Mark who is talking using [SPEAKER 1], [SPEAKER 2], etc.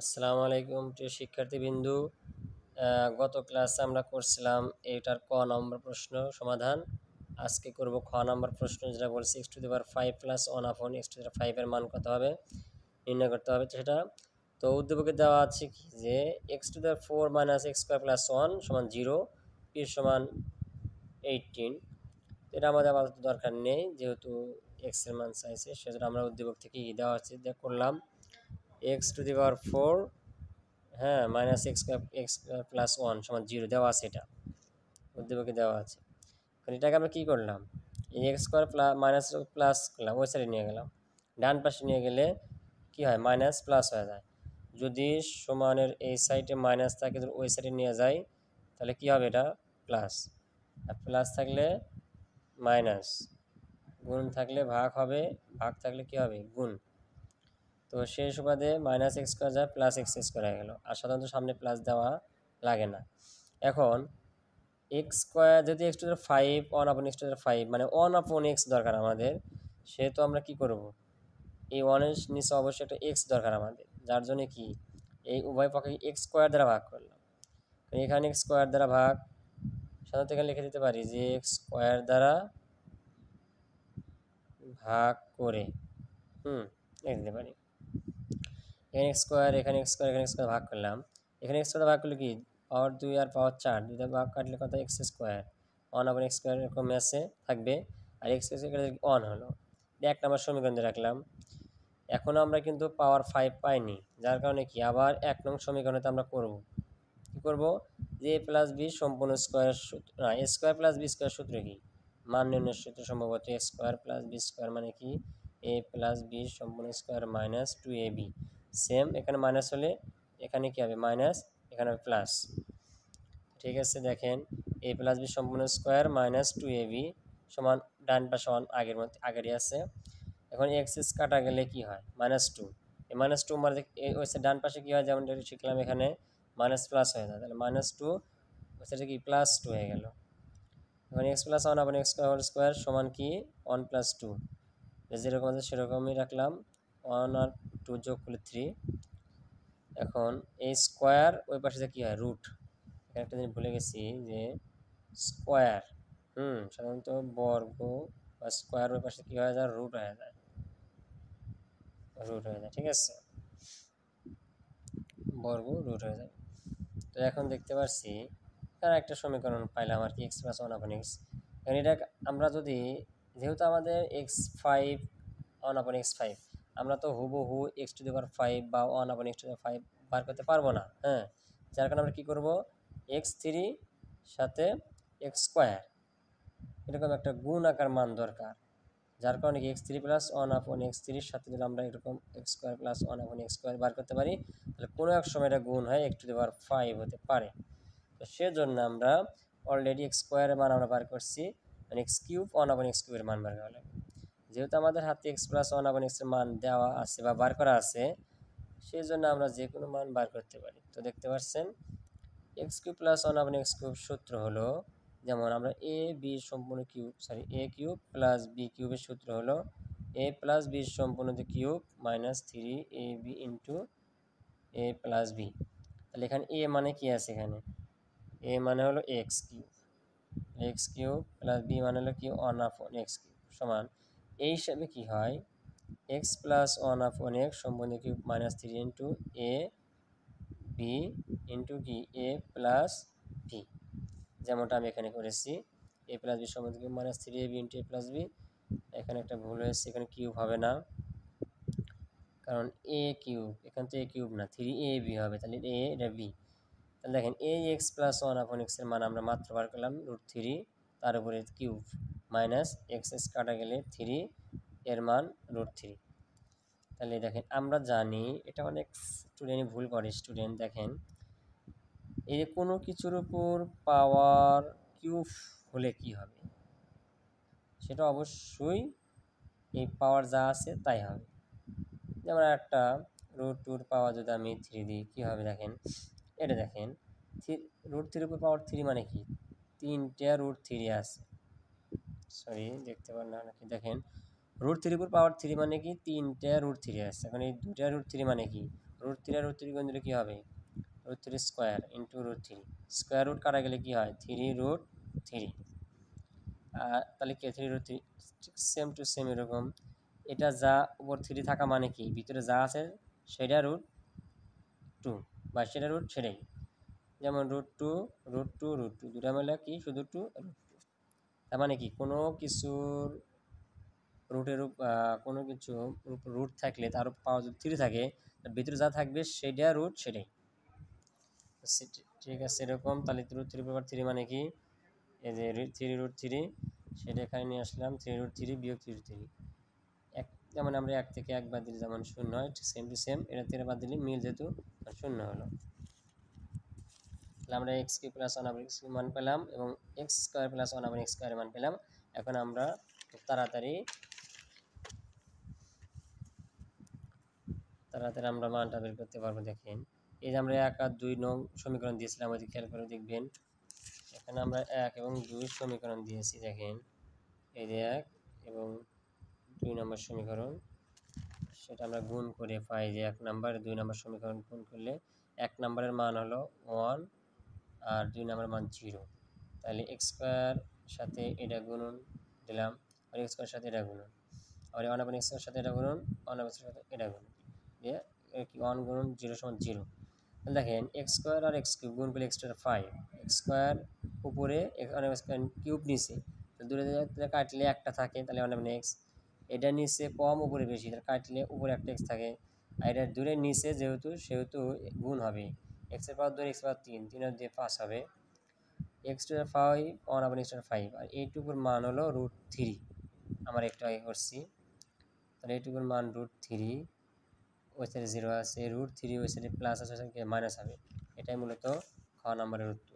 [SPEAKER 1] আসসালামু আলাইকুম প্রিয় শিক্ষার্থীবৃন্দু। গত ক্লাসে আমরা করছিলাম এটার ক নম্বর প্রশ্ন সমাধান। আজকে করব খ নম্বর প্রশ্ন, যেটা বলছে x to the power 5 plus 1 আপন এক্স টু দি পাওয়ার 5 এর মান কত হবে নির্ণয় করতে হবে। তো সেটা তো উদ্দীপকে দেওয়া আছে কি যে x to the power 4 minus x square plus 1 সমান 0, পি সমান 18। এটা আমাদের আপাতত দরকার নেই, যেহেতু এক্স এর মান চাইছে, সেজন্য আমরা উদ্দীপক থেকে দেওয়া আছে করলাম এক্স টু দি পাওয়ার 4 হ্যাঁ মাইনাস এক্স প্লাস 1 সমান 0 দেওয়া আছে, এটা উদ্দীপকে দেওয়া আছে। এটাকে আমরা কী করলাম, এই x square plus minus plus করলাম, ওই সাইডে নিয়ে গেলাম। ডান পাশে নিয়ে গেলে কি হয়, মাইনাস প্লাস হয়ে যায়। যদি সমানের এই সাইডে মাইনাস থাকে, যদি ওই সাইডে নিয়ে যায় তাহলে কি হবে, এটা প্লাস। আর প্লাস থাকলে মাইনাস, গুণ থাকলে ভাগ হবে, ভাগ থাকলে কি হবে, গুণ। তো সেই সুবাদে মাইনাস এক্স স্কোয়ার যায় প্লাস এক্স স্কোয়ার হয়ে গেল, আর সাধারণত সামনে প্লাস দেওয়া লাগে না। এখন এক্স স্কোয়ার যদি এক্স টু দি পাওয়ার 5 1 আপন এক্স টু দি পাওয়ার 5 মানে 1 আপন এক্স দরকার আমাদের, সেহেতু আমরা কি করব, এই 1-এর নিচে অবশ্যই একটা এক্স দরকার আমাদের, যার জন্য কি এই উভয় পক্ষে এক্স স্কোয়ার দ্বারা ভাগ করলাম। এখানে এক্স স্কোয়ার দ্বারা ভাগ, সাধারণত এখানে লিখে দিতে পারি যে এক্স স্কোয়ার দ্বারা ভাগ করে লিখে দিতে পারি। এখানে এক্স স্কোয়ার, এখানে এক্স স্কোয়ার, এখানে এক্স স্কোয়ার ভাগ করলাম। এখানে এক্স স্কোয়ার ভাগ করলে কি, পাওয়ার 2 আর পাওয়ার 4 দুইটা ভাগ কাটলে কত, এক্স স্কোয়ার। 1 আপন এক্স স্কোয়ার এরকম ম্যাচে থাকবে, আর এক্স স্কোয়ার 1 হলো। এক নম্বর সমীকরণে রাখলাম। এখন আমরা কিন্তু পাওয়ার 5 পাইনি, যার কারণে কি আবার 1 নং সমীকরণে আমরা করব কি করব, যে এ প্লাস বি সম্পূর্ণ স্কোয়ার সূত্র, না এ স্কোয়ার প্লাস বি স্কোয়ার সূত্র কি, মান নির্ণয়ের সূত্র সম্ভবত এ স্কোয়ার প্লাস বি স্কোয়ার মানে কি এ প্লাস বি সম্পূর্ণ স্কোয়ার মাইনাস 2ab। সেম এখানে মাইনাস হলে এখানে কি হবে, মাইনাস, এখানে হবে প্লাস। ঠিক আছে, দেখেন এ প্লাস বি সম্পূর্ণ স্কোয়ার মাইনাস 2ab সমান, ডান পাশে আগের মতো আগেরই আছে। এখন এক্সিস কাটা গেলে কি হয়, -2। এই -2 মানে ওই ডান পাশে কি হয়, যেমন শিখলাম এখানে মাইনাস প্লাস হয়ে যায়, তাহলে -2 ওই সাইডে কি +2 হয়ে গেল। এখন এক্স প্লাস 1 আপন এক্স স্কোয়ার হোল স্কোয়ার সমান কি 1 + 2, যেরকম আছে সেরকমই রাখলাম। 1 আর 2 যোগ করলে 3। এখন এই স্কোয়ার ওই পাশে কি হয়, রুট। এখানে একটা জিনিস ভুলে গেছি, যে স্কোয়ার সাধারণত বর্গ বা স্কোয়ার ওই পাশে কি হয়ে যায়, রুট হয়ে যায়, ঠিক আছে, বর্গ রুট হয়ে যায়। তো এখন দেখতে পাচ্ছি এখানে একটা সমীকরণ পাইলাম আর কি, এক্স প্লাস 1 আপন এক্স। এখন এটা আমরা যদি, যেহেতু আমাদের x5 1 আপন x5, আমরা তো হুবহু এক্স টু দি পাওয়ার 5 বা 1 আপন এক্স টু দি পাওয়ার 5 বার করতে পারবো না। যার কারণে আমরা কী করবো, x3 সাথে এক্স স্কোয়ার এরকম একটা গুণ আকার মান দরকার, যার কারণে কি x3 প্লাস 1 আপন x3-র সাথে যদি আমরা এরকম এক্স স্কোয়ার প্লাস 1 আপন এক্স স্কোয়ার বার করতে পারি, তাহলে কোনো এক সময় এটা গুণ হয় এক্স টু দি পাওয়ার 5 হতে পারে। তো সেজন্য আমরা অলরেডি এক্স স্কোয়ারের মান আমরা বার করছি, মানে x³ 1 আপন x³ এর মান বার করা লাগবে। যেহেতু আমাদের হাতে এক্স প্লাস 1 আপন এক্স এর মান দেওয়া আছে বা বার করা আছে, সেই জন্য আমরা যে কোনো মান বার করতে পারি। তো দেখতে পাচ্ছেন x³ প্লাস 1 আপন x³ সূত্র হলো, যেমন আমরা এ বি সম্পূর্ণ কিউব এ কিউব প্লাস বি কিউবের সূত্র হলো এ প্লাস বি সম্পূর্ণ কিউব মাইনাস 3ab ইন্টু এ প্লাস বি। তাহলে এখানে এ মানে কি আছে, এখানে এ মানে হলো x³ প্লাস বি মানে হলো কি 1 আপন x³ সমান, এই হিসাবে কি হয়, এক্স প্লাস 1 আপন এক্স সম্পূর্ণ cube minus 3 into A B into কি এ প্লাস বি, যেমনটা আমি এখানে করেছি। এ প্লাস বি সম্পূর্ণ কিউব মাইনাস 3ab ইন্টু এ প্লাস বি। এখানে একটা ভুল হয়েছে, এখানে কিউব হবে না, কারণ এ কিউব, এখানে তো এ কিউব না, 3ab হবে, তাহলে এ এটা বি। তাহলে দেখেন এ এক্স প্লাস 1 আপন এক্স এর মান আমরা মাত্র বার করলাম √3, তার উপরে কিউব মাইনাস এক্স কাটা গেলে 3 এর মান √3। তাহলে দেখেন আমরা জানি, এটা অনেক স্টুডেন্ট ভুল করে, স্টুডেন্ট দেখেন এই যে কোনো কিছুর উপর পাওয়ার কিউব হলে কি হবে, সেটা অবশ্যই এই পাওয়ার যা আছে তাই হবে। যেমন একটা √2 পাওয়ার যদি আমি 3 দিই, কী হবে দেখেন, এটা দেখেন √3 উপর পাওয়ার 3 মানে কি, 3টে √3 আছে, সরি দেখতে পারেন না নাকি, দেখেন √3 উপর পাওয়ার 3 মানে কি 3টে √3 আছে। এখন এই 2টা √3 মানে কি রুট থ্রি আর রুট থ্রি গুণ দিলে কী হবে? Root three square into root three, square root কাটা গেলে কী হয়? Three root three. তাহলে কে three root three, same to same এরকম। এটা যা উপর থ্রি থাকা মানে কি, ভিতরে যা আছে সেটা রুট টু, বা সেটা রুট সেটাই। যেমন root two root two root two, দুটা মিলে কি শুধু টু রুট টু। তার মানে কি কোনো কিছুর রুটের কোনো কিছু রুট থাকলে তার পাওয়ার যদি থ্রি থাকে, তার ভিতরে যা থাকবে সেটা রুট সেটাই। ঠিক আছে এরকম। তাহলে রুট থ্রি পাওয়ার থ্রি মানে কি, এই যে থ্রি রুট থ্রি, সেটা এখানে নিয়ে আসলাম, থ্রি রুট থ্রি বিয়োগ থ্রি রুট থ্রি। এক যেমন আমরা এক থেকে এক বাদ দিলে যেমন শূন্য হয়, সেম টু সেম এটা থেকে বাদ দিলে মিল যেহেতু শূন্য হলো। তাহলে আমরা এক্স কিউ প্লাস ওয়ান আবার এক্স কিউ মান পেলাম এবং এক্স স্কোয়ার প্লাস ওয়ান আবার এক্স স্কোয়ারের মান পেলাম। এখন আমরা খুব তাড়াতাড়ি আমরা মানটা বের করতে পারবো। দেখেন এই যে আমরা 1 আর 2 নং সমীকরণ দিয়েছিলাম, ওই খেয়াল করে দেখবেন এখানে আমরা 1 এবং 2 সমীকরণ দিয়েছি। দেখেন এই যে 1 এবং 2 নম্বর সমীকরণ, সেটা আমরা গুণ করে পাই যে 1 নাম্বার 2 নম্বর সমীকরণ গুণ করলে 1 নম্বরের মান হলো 1 আর 2 নম্বরের মান 0। তাহলে এক্স স্কোয়ার সাথে এটা গুণন দিলাম, আর এক্স স্কোয়ার সাথে এটা গুণন, আর 1 আপন এক্স সাথে এটা গুণন, 1 আপন সাথে এটা গুণন দিয়ে কি 1 গুণন 0 সমান 0। দেখেন এক্স স্কোয়ার আর এক্স কিউব গুণ করলে এক্সট্রা 5, এক্স স্কোয়ার উপরে অনেক স্কোয়ার কিউব নিচে, তো দূরে কাটলে একটা থাকে, তাহলে অনেক এক্স, এটা নিচে কম উপরে বেশি, তাহলে কাটলে উপরে একটা এক্স থাকে, আর এটা দূরে নিচে যেহেতু সেহেতু গুণ হবে, এক্সের পাওয়ার 2 এক্স পাওয়ার 3, 3 দিয়ে 5 হবে, এক্স টু দ্য 5 1 আপন এক্স টু দ্য 5, আর এইটুকুর মান হলো রুট থ্রি। আমরা একটু আগে করছি, তাহলে এইটুকুর মান রুট থ্রি, ওই সাইডে 0 আছে, রুট থ্রি ওই সাইডে প্লাস আছে, মাইনাস হবে। এটাই মূলত খ নম্বরের উত্তর।